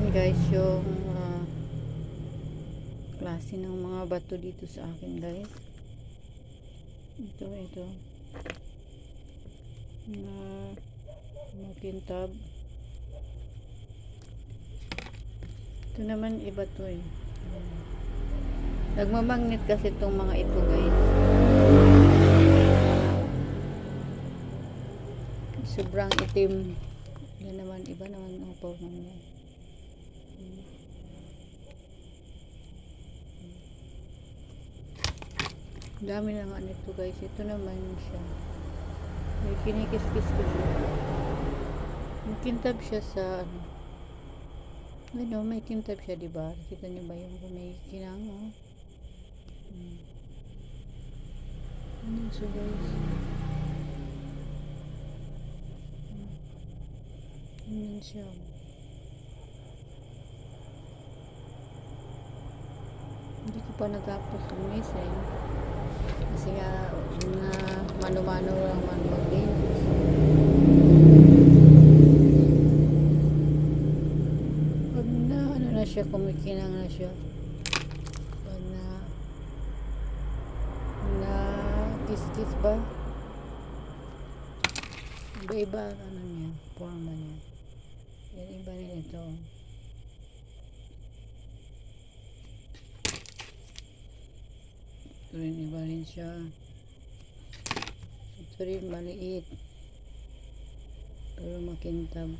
guys yung klase ng mga bato dito sa akin guys. Ito na makintab. Ito naman iba to eh. Nagmamagnet kasi itong mga ito guys. Sobrang itim. Yan naman, iba naman ang forma niya. Dami na nga nito guys. Ito naman siya. May kinikis-kis ko siya. Makintab siya sa ano, may kintab siya, diba? Kita niyo ba yung may kinang, oh? So guys. Ayan siya. Hindi ko pa natapos lumisin. Kasi nga, na mano-mano lang man maglinis. Pag na, ano na siya, kumikinang na siya. Pag na kiss-kiss ba? Iba-iba, ano niya, forma niya. Yan, iba rin ito. Ito rin, iba rin siya. Ito rin, maliit. Pero makintab.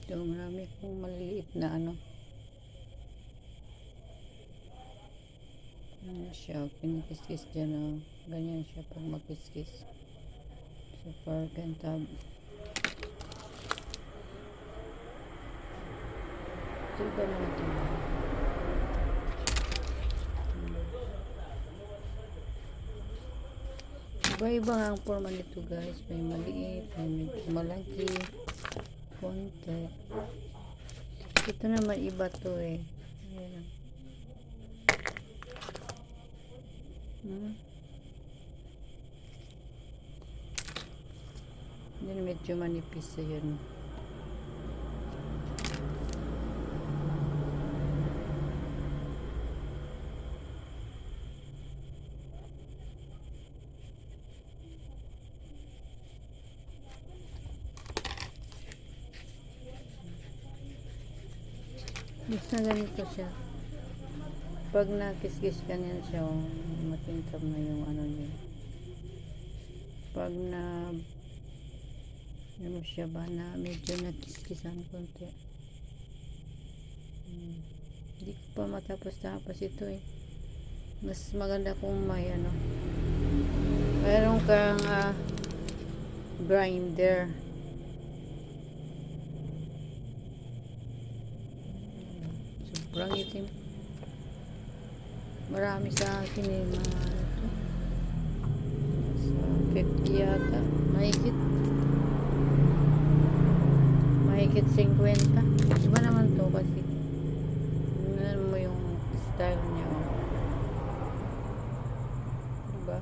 Ito, marami kong maliliit na ano. Ano siya, kinikis-kis dyan, oh. Ganyan siya pag makis-kis. Super kintab. Ito iba naman ito. Iba-iba ang forma nito guys. May maliit, may medyo malaki, konti. Ito naman iba to eh. Ayan. Yan medyo manipis sa yun. Basta ganito siya. Pag nakis-kis ka niyan siya, matintab na yung ano niya. Pag na ano siya ba na medyo nakis-kisan konti. Hindi ko pa matapos ito eh. Mas maganda kung may ano. Mayroon kang grinder. Sobrang itim. Marami sa akin eh, mga ito. So, 50 yata. Mahigit 50. Iba naman to kasi tingnan mo yung style niya. Diba?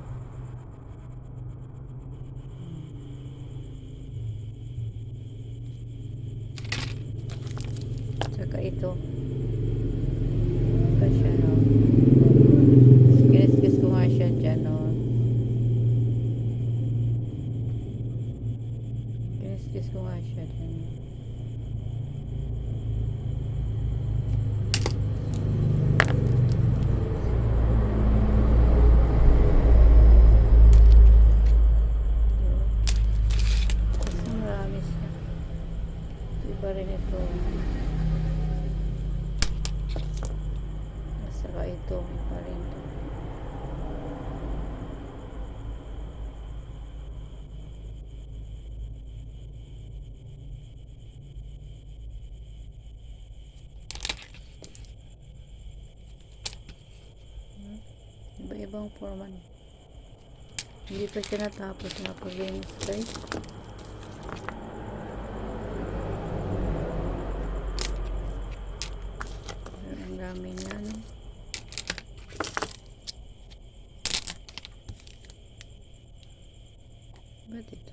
Saka ito. Siya, no? Kinis-kiss ko nga siya dyan, no? Kinis-kiss ko nga siya dyan. Kasi marami siya. Iba rin ito. Saka ito, iba rin ito. Iba-ibang forma. Hindi pa siya natapos na pag-linis guys. Ang dami niya, no? Ba't ito?